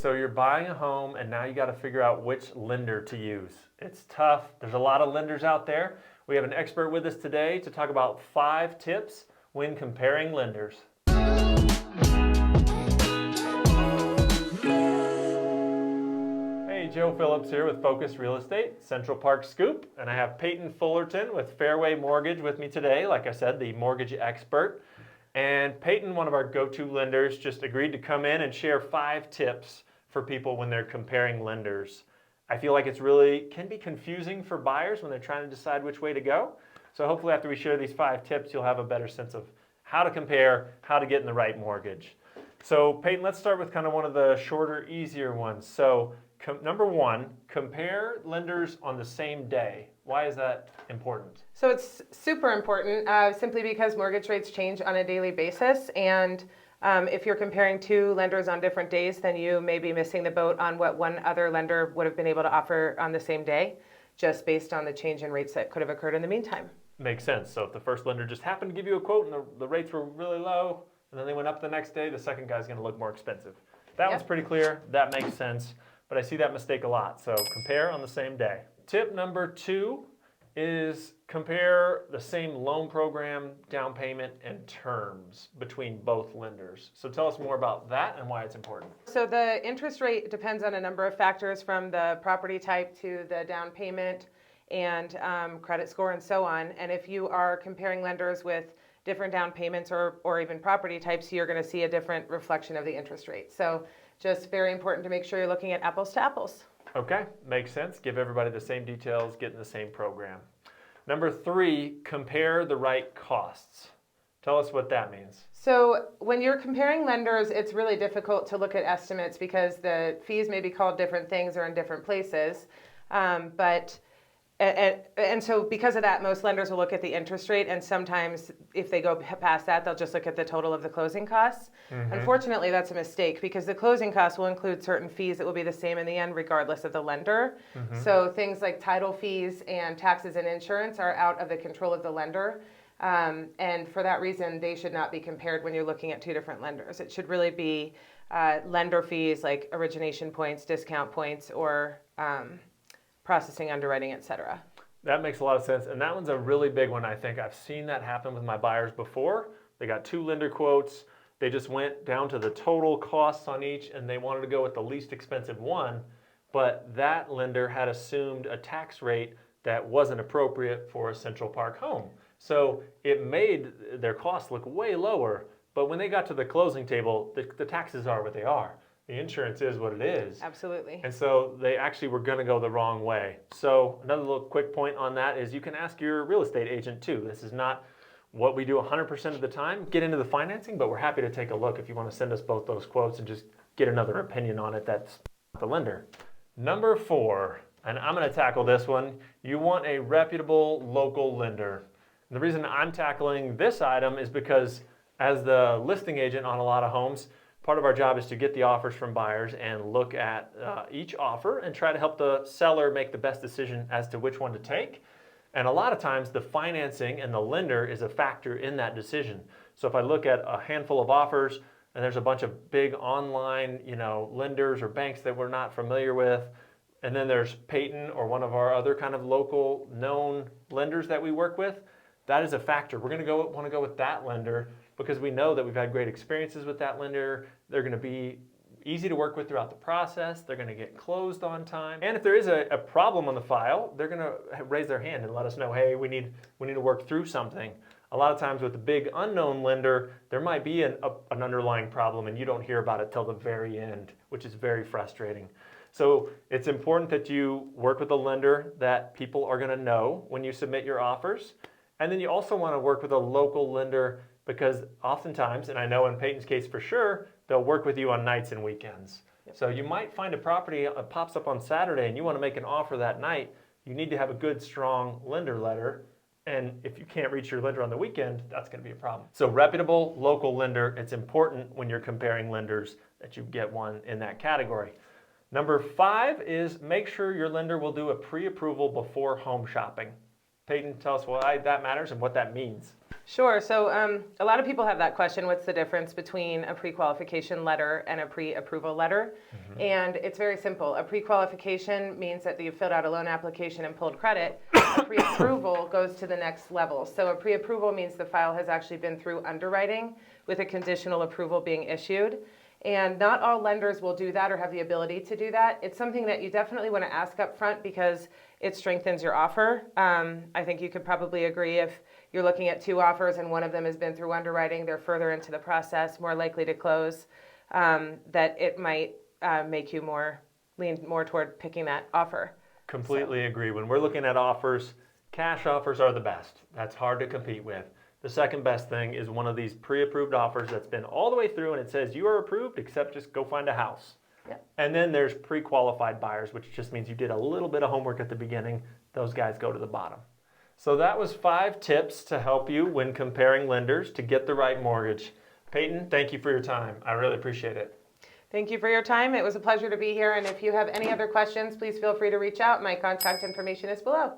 So you're buying a home and now you got to figure out which lender to use. It's tough. There's a lot of lenders out there. We have an expert with us today to talk about 5 tips when comparing lenders. Hey, Joe Phillips here with Focus Real Estate, Central Park Scoop, and I have Peyton Fullerton with Fairway Mortgage with me today. Like I said, the mortgage expert. And Peyton, one of our go-to lenders, just agreed to come in and share 5 tips for people when they're comparing lenders. I feel like it's really can be confusing for buyers when they're trying to decide which way to go. So hopefully after we share these 5 tips, you'll have a better sense of how to compare, how to get in the right mortgage. So Peyton, let's start with kind of one of the shorter, easier ones. So number 1, compare lenders on the same day. Why is that important? So it's super important simply because mortgage rates change on a daily basis, and if you're comparing 2 lenders on different days, then you may be missing the boat on what one other lender would have been able to offer on the same day, just based on the change in rates that could have occurred in the meantime. Makes sense. So if the first lender just happened to give you a quote and the rates were really low, and then they went up the next day, the second guy's going to look more expensive. That one's pretty clear. That makes sense. But I see that mistake a lot. So compare on the same day. Tip number 2 is compare the same loan program, down payment, and terms between both lenders. So tell us more about that and why it's important. So the interest rate depends on a number of factors, from the property type to the down payment and credit score and so on. And if you are comparing lenders with different down payments or even property types, you're going to see a different reflection of the interest rate. So just very important to make sure you're looking at apples to apples. Okay, makes sense. Give everybody the same details, get in the same program. Number 3, compare the right costs. Tell us what that means. So when you're comparing lenders, it's really difficult to look at estimates because the fees may be called different things or in different places. And so because of that, most lenders will look at the interest rate, and sometimes if they go past that, they'll just look at the total of the closing costs. Unfortunately, that's a mistake because the closing costs will include certain fees that will be the same in the end regardless of the lender. So things like title fees and taxes and insurance are out of the control of the lender. And for that reason, they should not be compared when you're looking at 2 different lenders. It should really be lender fees like origination points, discount points, or processing, underwriting, etc. That makes a lot of sense, and that one's a really big one. I think I've seen that happen with my buyers before. They got 2 lender quotes. They just went down to the total costs on each, and they wanted to go with the least expensive one, but that lender had assumed a tax rate that wasn't appropriate for a Central Park home. So it made their costs look way lower, but when they got to the closing table, the taxes are what they are. The insurance is what it is. Absolutely. And so they actually were going to go the wrong way. So another little quick point on that is you can ask your real estate agent too. This is not what we do 100% of the time, get into the financing, but we're happy to take a look if you want to send us both those quotes and just get another opinion on it. That's the lender. Number 4, and I'm going to tackle this one. You want a reputable local lender. And the reason I'm tackling this item is because as the listing agent on a lot of homes, part of our job is to get the offers from buyers and look at each offer and try to help the seller make the best decision as to which one to take. And a lot of times the financing and the lender is a factor in that decision. So if I look at a handful of offers and there's a bunch of big online, lenders or banks that we're not familiar with, and then there's Peyton or one of our other kind of local known lenders that we work with, that is a factor. We're going to want to go with that lender because we know that we've had great experiences with that lender. They're going to be easy to work with throughout the process. They're going to get closed on time. And if there is a problem on the file, they're going to raise their hand and let us know, hey, we need to work through something. A lot of times with the big unknown lender, there might be an underlying problem and you don't hear about it till the very end, which is very frustrating. So it's important that you work with a lender that people are going to know when you submit your offers. And then you also want to work with a local lender because oftentimes, and I know in Peyton's case for sure, they'll work with you on nights and weekends. So you might find a property that pops up on Saturday and you want to make an offer that night. You need to have a good, strong lender letter. And if you can't reach your lender on the weekend, that's going to be a problem. So reputable local lender, it's important when you're comparing lenders that you get one in that category. Number 5 is make sure your lender will do a pre-approval before home shopping. Peyton, tell us why that matters and what that means. Sure. So a lot of people have that question, what's the difference between a pre-qualification letter and a pre-approval letter? And it's very simple. A pre-qualification means that you've filled out a loan application and pulled credit. A pre-approval goes to the next level. So a pre-approval means the file has actually been through underwriting with a conditional approval being issued. And not all lenders will do that or have the ability to do that. It's something that you definitely want to ask up front because it strengthens your offer. I think you could probably agree if you're looking at 2 offers and one of them has been through underwriting, they're further into the process, more likely to close, that it might make you lean more toward picking that offer. Completely agree. When we're looking at offers, cash offers are the best. That's hard to compete with. The second best thing is one of these pre-approved offers that's been all the way through and it says you are approved except just go find a house. Yep. And then there's pre-qualified buyers, which just means you did a little bit of homework at the beginning. Those guys go to the bottom. So that was 5 tips to help you when comparing lenders to get the right mortgage. Peyton, thank you for your time. I really appreciate it. Thank you for your time. It was a pleasure to be here. And if you have any other questions, please feel free to reach out. My contact information is below.